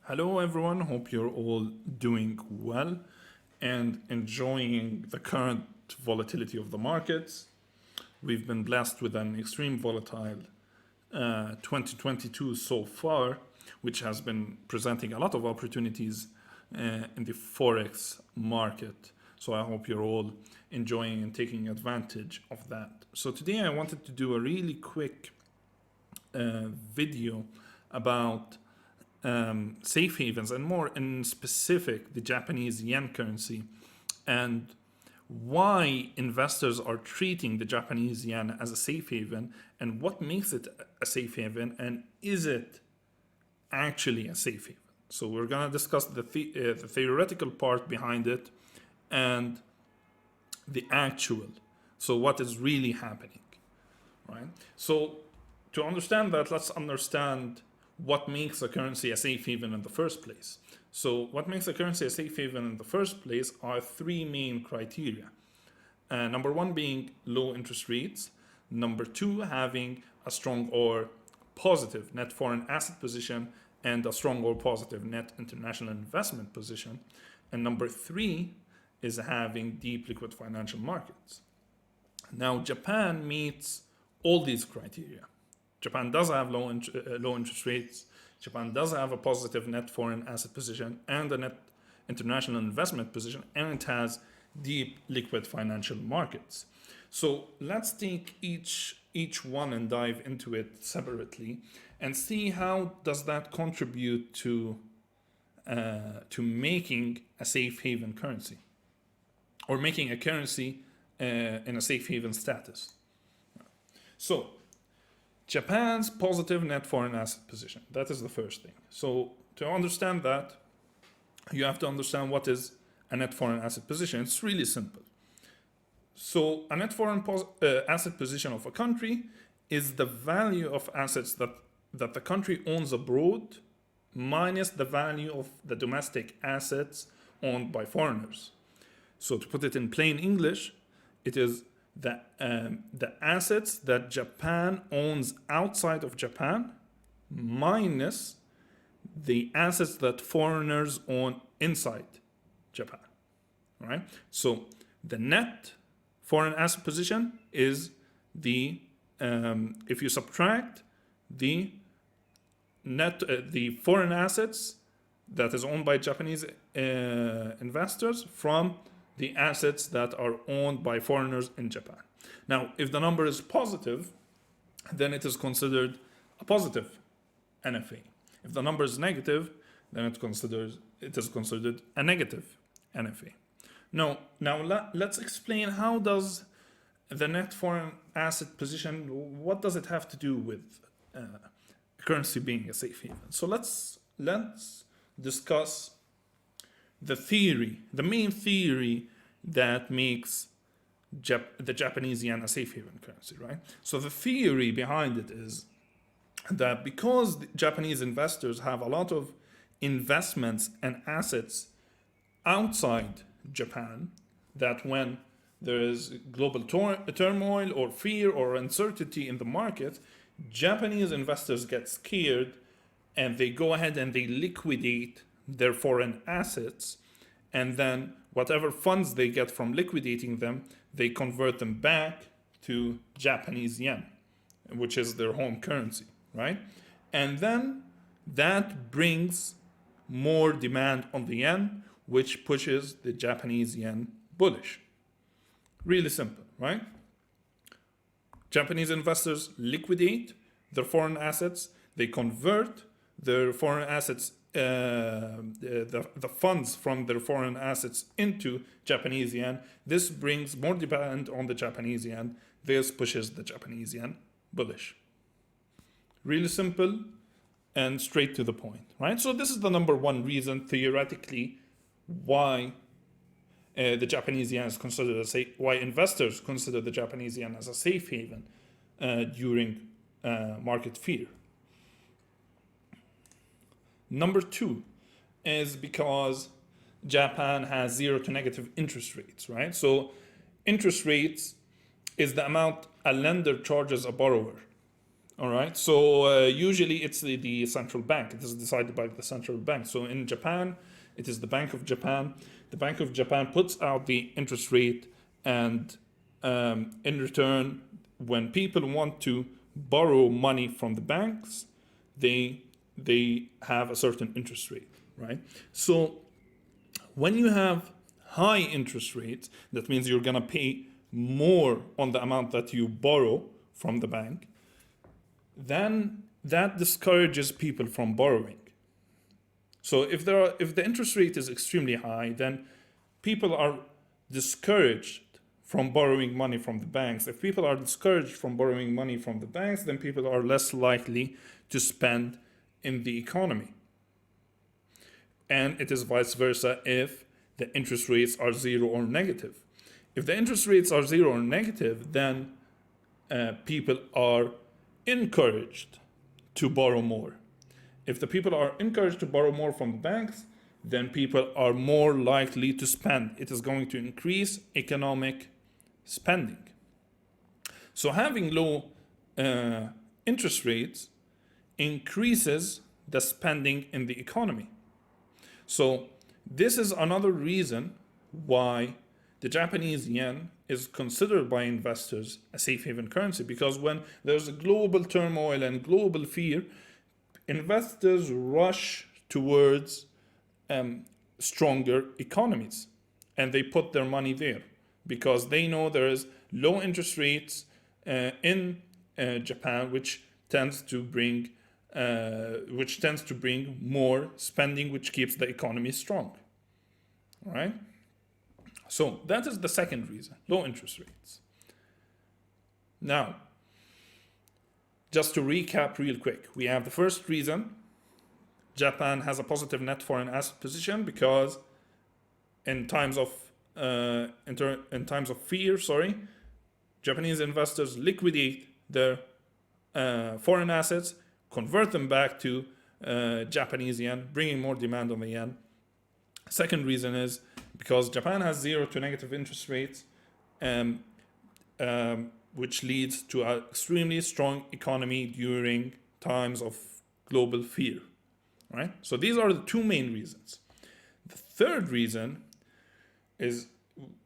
Hello everyone, hope you're all doing well and enjoying the current volatility of the markets. We've been blessed with an extreme volatile 2022 so far, which has been presenting a lot of opportunities in the Forex market. So I hope you're all enjoying and taking advantage of that. So today I wanted to do a really quick video about safe havens, and more in specific the Japanese yen currency, and why investors are treating the Japanese yen as a safe haven, and what makes it a safe haven, and is it actually a safe haven. So we're going to discuss the theoretical part behind it and the actual, so what is really happening, right? So to understand that, let's understand what makes a currency a safe haven in the first place. So what makes a currency a safe haven in the first place are three main criteria. Number one being low interest rates. Number two, having a strong or positive net foreign asset position and a strong or positive net international investment position. And number three is having deep liquid financial markets. Now, Japan meets all these criteria. Japan does have low interest rates. Japan does have a positive net foreign asset position and a net international investment position, and it has deep liquid financial markets. So let's take each one and dive into it separately and see how does that contribute to making a safe haven currency, or making a currency in a safe haven status. So Japan's positive net foreign asset position. That is the first thing. So to understand that, you have to understand what is a net foreign asset position. It's really simple. So a net foreign asset position of a country is the value of assets that the country owns abroad minus the value of the domestic assets owned by foreigners. So to put it in plain English, it is the assets that Japan owns outside of Japan minus the assets that foreigners own inside Japan. All right. So the net foreign asset position is the if you subtract the net the foreign assets that is owned by Japanese investors from the assets that are owned by foreigners in Japan. Now, if the number is positive, then it is considered a positive NFA. If the number is negative, then it is considered a negative NFA. Now let's explain how does the net foreign asset position, what does it have to do with currency being a safe haven? So let's discuss the main theory that makes the Japanese yen a safe haven currency, right? So the theory behind it is that because the Japanese investors have a lot of investments and assets outside Japan, that when there is global turmoil or fear or uncertainty in the market, Japanese investors get scared and they go ahead and they liquidate their foreign assets, and then whatever funds they get from liquidating them, they convert them back to Japanese yen, which is their home currency, right? And then that brings more demand on the yen, which pushes the Japanese yen bullish. Really simple, right? Japanese investors liquidate their foreign assets, they convert their foreign assets, the funds from their foreign assets into Japanese yen. This brings more demand on the Japanese yen. This pushes the Japanese yen bullish. Really simple and straight to the point, right? So this is the number one reason theoretically why the Japanese yen is considered why investors consider the Japanese yen as a safe haven during market fear. Number two is because Japan has 0 to negative interest rates, right? So interest rates is the amount a lender charges a borrower. All right. So usually it's the central bank. It is decided by the central bank. So in Japan, it is the Bank of Japan. The Bank of Japan puts out the interest rate, and in return, when people want to borrow money from the banks, they have a certain interest rate, right? So when you have high interest rates, that means you're gonna pay more on the amount that you borrow from the bank. Then that discourages people from borrowing. So if the interest rate is extremely high, then people are discouraged from borrowing money from the banks. If people are discouraged from borrowing money from the banks, then people are less likely to spend in the economy. And it is vice versa if the interest rates are zero or negative. If the interest rates are zero or negative, then people are encouraged to borrow more. If the people are encouraged to borrow more from the banks, then people are more likely to spend. It is going to increase economic spending. So having low interest rates increases the spending in the economy. So this is another reason why the Japanese yen is considered by investors a safe haven currency, because when there's a global turmoil and global fear, investors rush towards stronger economies, and they put their money there because they know there is low interest rates in Japan, which tends to bring more spending, which keeps the economy strong. All right. So that is the second reason, low interest rates. Now, just to recap real quick, we have the first reason: Japan has a positive net foreign asset position because in times of fear, Japanese investors liquidate their foreign assets, convert them back to Japanese yen, bringing more demand on the yen. Second reason is because Japan has zero to negative interest rates, which leads to an extremely strong economy during times of global fear. Right? So these are the two main reasons. The third reason is,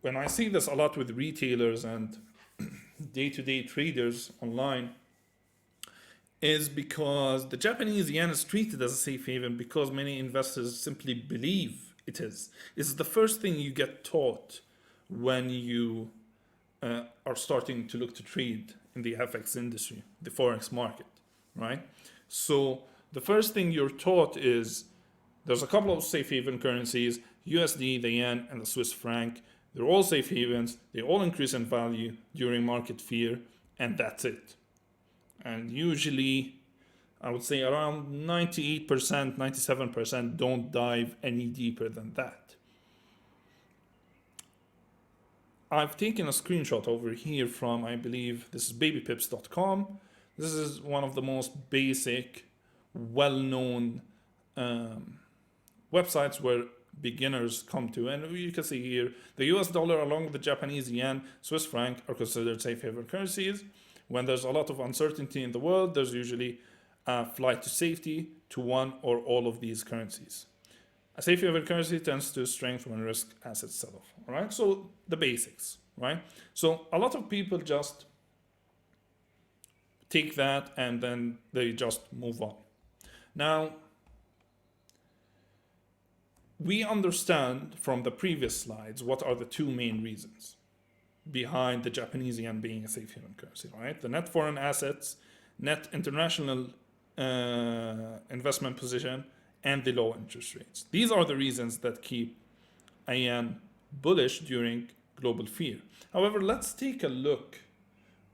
when I see this a lot with retailers and day-to-day traders online, is because the Japanese yen is treated as a safe haven because many investors simply believe it is. It's the first thing you get taught when you are starting to look to trade in the FX industry, the Forex market, right? So the first thing you're taught is there's a couple of safe haven currencies: USD, the yen, and the Swiss franc. They're all safe havens. They all increase in value during market fear, and that's it. And usually, I would say around 98%, 97% don't dive any deeper than that. I've taken a screenshot over here from, I believe, this is babypips.com. This is one of the most basic, well-known websites where beginners come to. And you can see here, the US dollar along with the Japanese yen, Swiss franc are considered safe haven currencies. When there's a lot of uncertainty in the world, there's usually a flight to safety to one or all of these currencies. A safe haven currency tends to strengthen when risk assets sell off. All right, so the basics, right? So a lot of people just take that and then they just move on. Now, we understand from the previous slides what are the two main reasons behind the Japanese yen being a safe haven currency, right? The net foreign assets, net international investment position, and the low interest rates. These are the reasons that keep a yen bullish during global fear. However, let's take a look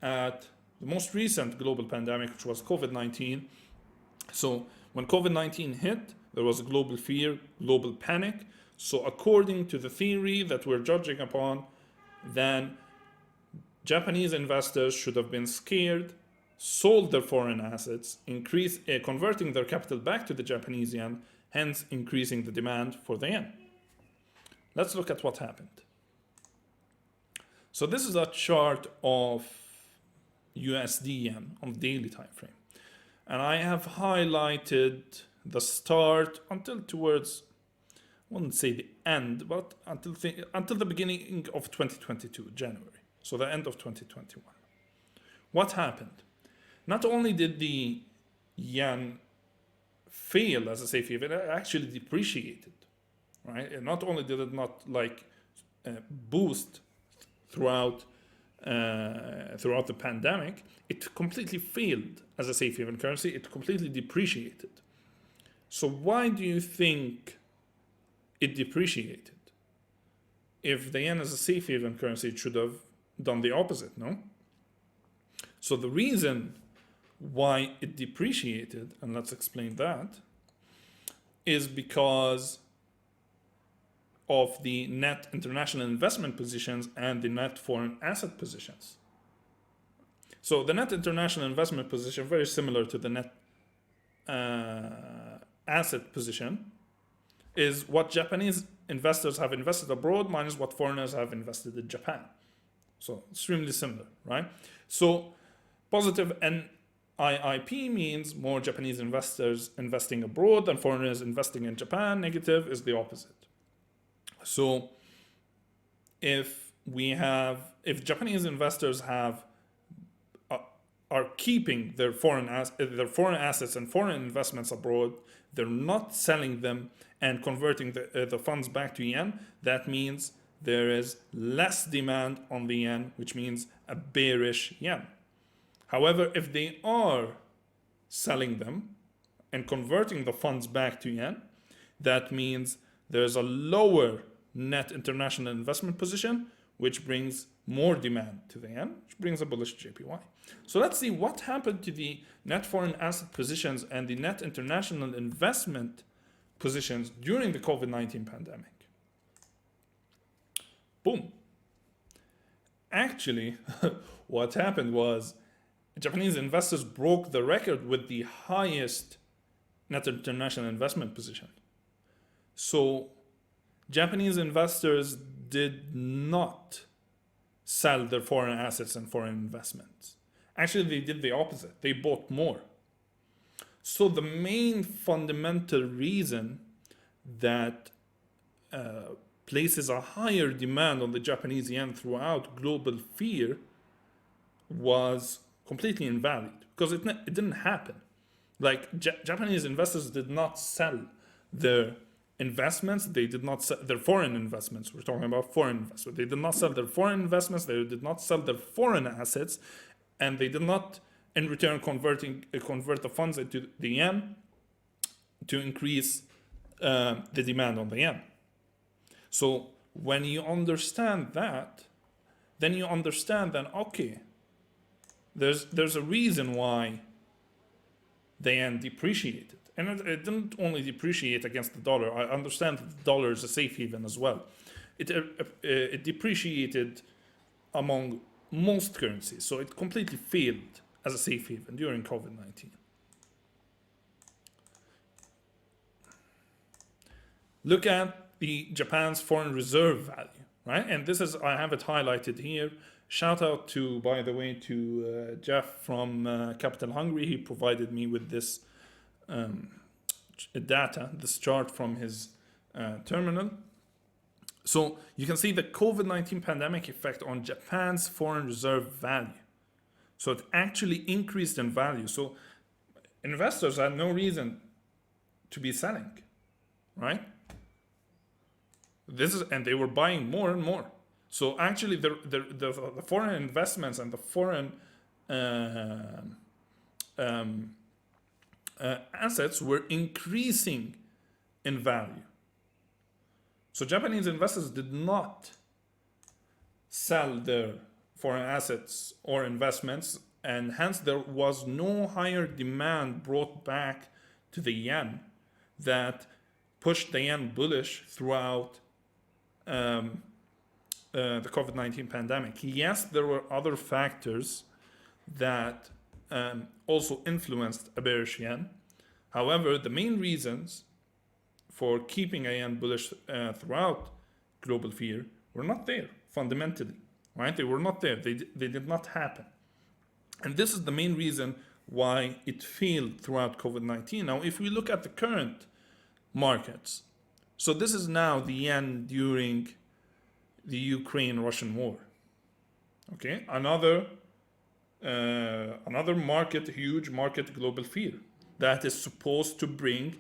at the most recent global pandemic, which was COVID-19. So when COVID-19 hit, there was a global fear, global panic. So according to the theory that we're judging upon, then Japanese investors should have been scared, sold their foreign assets, converting their capital back to the Japanese yen, hence increasing the demand for the yen. Let's look at what happened. So this is a chart of USD yen on the daily time frame. And I have highlighted the start until towards, I wouldn't say the end, but until the beginning of 2022, January. So the end of 2021. What happened? Not only did the yen fail as a safe haven, it actually depreciated, right? And not only did it not boost throughout the pandemic, it completely failed as a safe haven currency. It completely depreciated. So why do you think it depreciated? If the yen is a safe haven currency, it should have done the opposite, no? So the reason why it depreciated, and let's explain that, is because of the net international investment positions and the net foreign asset positions. So the net international investment position, very similar to the net asset position, is what Japanese investors have invested abroad minus what foreigners have invested in Japan. So extremely similar, right? So positive NIIP means more Japanese investors investing abroad than foreigners investing in Japan. Negative is the opposite. So if Japanese investors are keeping their foreign assets and foreign investments abroad, they're not selling them and converting the funds back to yen, that means there is less demand on the yen, which means a bearish yen. However, if they are selling them and converting the funds back to yen, that means there's a lower net international investment position, which brings more demand to the yen, which brings a bullish JPY. So let's see what happened to the net foreign asset positions and the net international investment positions during the COVID-19 pandemic. Boom. Actually, what happened was Japanese investors broke the record with the highest net international investment position. So Japanese investors did not sell their foreign assets and foreign investments. Actually, they did the opposite. They bought more. So the main fundamental reason that places a higher demand on the Japanese yen throughout global fear was completely invalid, because it didn't happen. Like Japanese investors did not sell their investments. They did not sell their foreign investments. We're talking about foreign investments. They did not sell their foreign investments. They did not sell their foreign assets, and they did not, in return, convert the funds into the yen to increase the demand on the yen. So when you understand that, then you understand that, okay, there's a reason why the yen depreciated. And it didn't only depreciate against the dollar. I understand that the dollar is a safe haven as well. It depreciated among most currencies. So it completely failed as a safe haven during COVID-19. Look at the Japan's foreign reserve value, right? And this is, I have it highlighted here. Shout out to, by the way, to Jeff from Capital Hungary. He provided me with this data, this chart from his terminal. So you can see the COVID-19 pandemic effect on Japan's foreign reserve value. So it actually increased in value. So investors had no reason to be selling, right? And they were buying more and more. So actually the foreign investments and the foreign assets were increasing in value. So Japanese investors did not sell their foreign assets or investments, and hence there was no higher demand brought back to the yen that pushed the yen bullish throughout the COVID-19 pandemic. Yes, there were other factors that also influenced a bearish yen. However, the main reasons for keeping a yen bullish throughout global fear were not there fundamentally, right? They were not there. They did not happen. And this is the main reason why it failed throughout COVID-19. Now, if we look at the current markets, so this is now the yen during the Ukraine-Russian war. Okay, another market, huge market, global fear that is supposed to bring,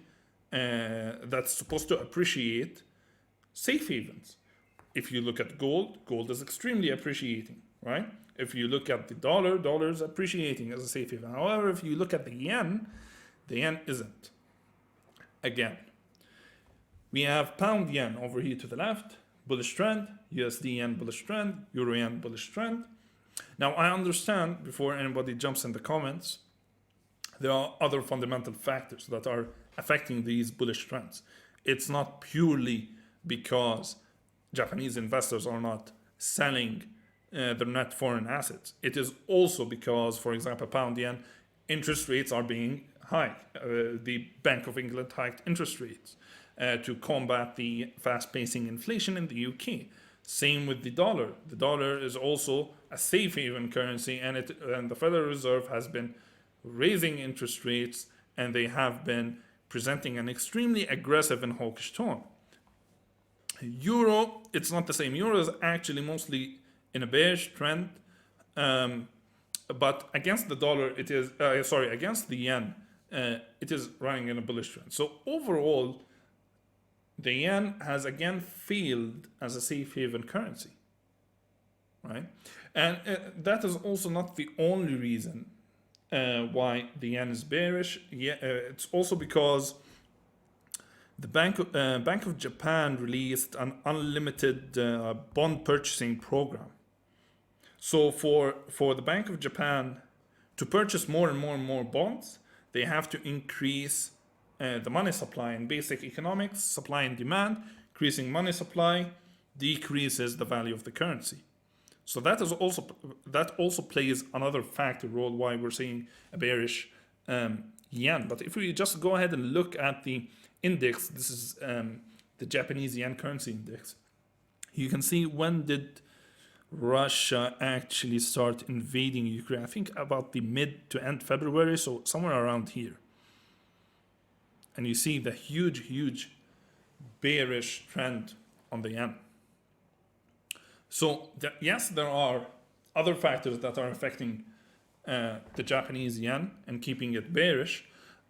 that's supposed to appreciate safe havens. If you look at gold, gold is extremely appreciating, right? If you look at the dollar, dollar is appreciating as a safe haven. However, if you look at the yen isn't. Again, we have pound yen over here to the left, bullish trend, USD yen bullish trend, euro yen bullish trend. Now, I understand, before anybody jumps in the comments, there are other fundamental factors that are affecting these bullish trends. It's not purely because Japanese investors are not selling their net foreign assets. It is also because, for example, pound yen, interest rates are being hiked. The Bank of England hiked interest rates to combat the fast-pacing inflation in the UK. Same with the dollar. The dollar is also a safe haven currency, and the Federal Reserve has been raising interest rates, and they have been presenting an extremely aggressive and hawkish tone. Euro, it's not the same. Euro is actually mostly in a bearish trend, but against the dollar, it is against the yen, it is running in a bullish trend. So overall, the yen has again failed as a safe haven currency, right? And that is also not the only reason why the yen is bearish. It's also because the Bank of Japan released an unlimited bond purchasing program. So for the Bank of Japan to purchase more and more bonds, they have to increase the money supply. In basic economics, supply and demand, increasing money supply decreases the value of the currency. So that also plays another role why we're seeing a bearish yen. But if we just go ahead and look at the index, this is the Japanese yen currency index. You can see, when did Russia actually start invading Ukraine? I think about the mid to end February, so somewhere around here. And you see the huge bearish trend on the yen. So yes, there are other factors that are affecting the Japanese yen and keeping it bearish.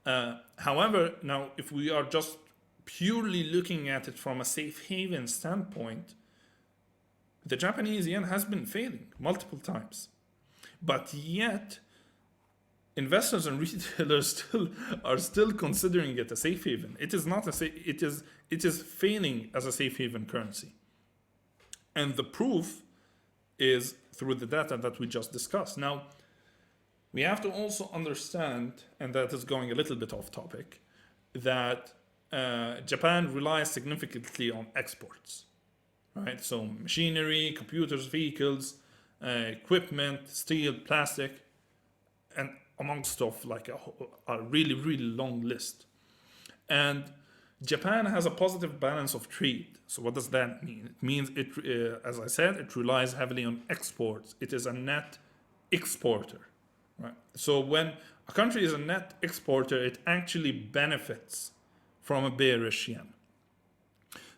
However, now if we are just purely looking at it from a safe haven standpoint, the Japanese yen has been failing multiple times, but yet investors and retailers are still considering it a safe haven. It is not it is failing as a safe haven currency, and the proof is through the data that we just discussed. Now, we have to also understand, and that is going a little bit off topic, that Japan relies significantly on exports, right? So machinery, computers, vehicles, equipment, steel, plastic, and amongst stuff like a really long list. And Japan has a positive balance of trade. So what does that mean? It means as I said, it relies heavily on exports. It is a net exporter. Right. So when a country is a net exporter, it actually benefits from a bearish yen.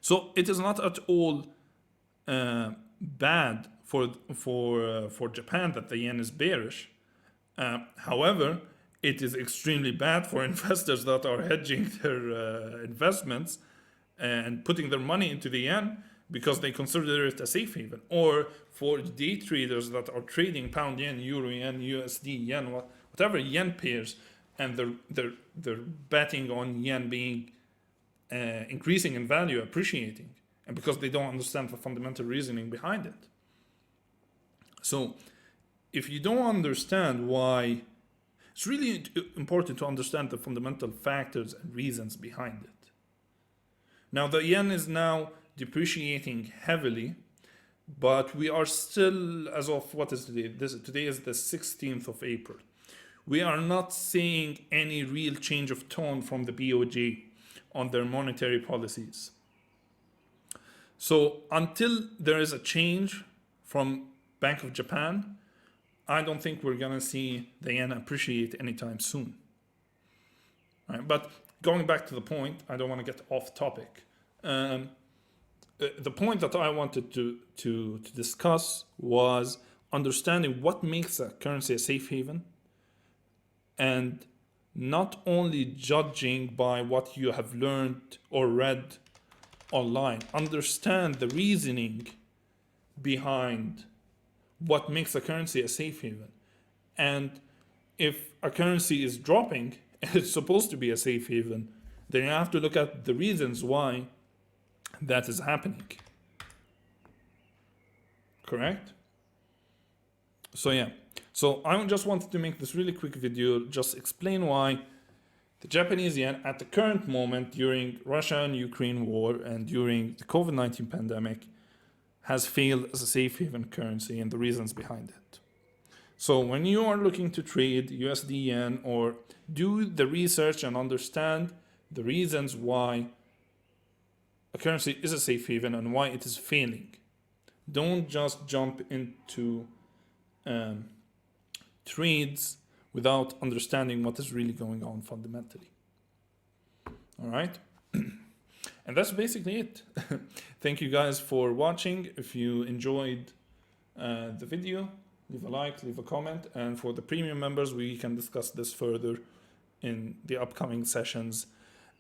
So it is not at all bad for Japan that the yen is bearish. However, it is extremely bad for investors that are hedging their investments and putting their money into the yen because they consider it a safe haven, or for day traders that are trading pound yen, euro yen, USD yen, whatever yen pairs, and they're betting on yen being increasing in value, appreciating, and because they don't understand the fundamental reasoning behind it. So if you don't understand why, it's really important to understand the fundamental factors and reasons behind it. Now, the yen is now depreciating heavily, but we are still, as of what is today? Today is the 16th of April. We are not seeing any real change of tone from the BOJ on their monetary policies. So until there is a change from Bank of Japan, I don't think we're gonna see the yen appreciate anytime soon. Right? But going back to the point, I don't want to get off topic. The point that I wanted to discuss was understanding what makes a currency a safe haven, and not only judging by what you have learned or read online. Understand the reasoning behind what makes a currency a safe haven. And if a currency is dropping and it's supposed to be a safe haven, then you have to look at the reasons why that is happening. Correct? So yeah. So I just wanted to make this really quick video, just explain why the Japanese yen at the current moment during Russia and Ukraine war and during the COVID-19 pandemic has failed as a safe haven currency and the reasons behind it. So when you are looking to trade USD yen, or do the research and understand the reasons why a currency is a safe haven and why it is failing. Don't just jump into trades without understanding what is really going on fundamentally. All right. And that's basically it. Thank you guys for watching. If you enjoyed the video, leave a like, leave a comment. And for the premium members, we can discuss this further in the upcoming sessions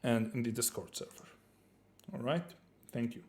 and in the Discord server. All right. Thank you.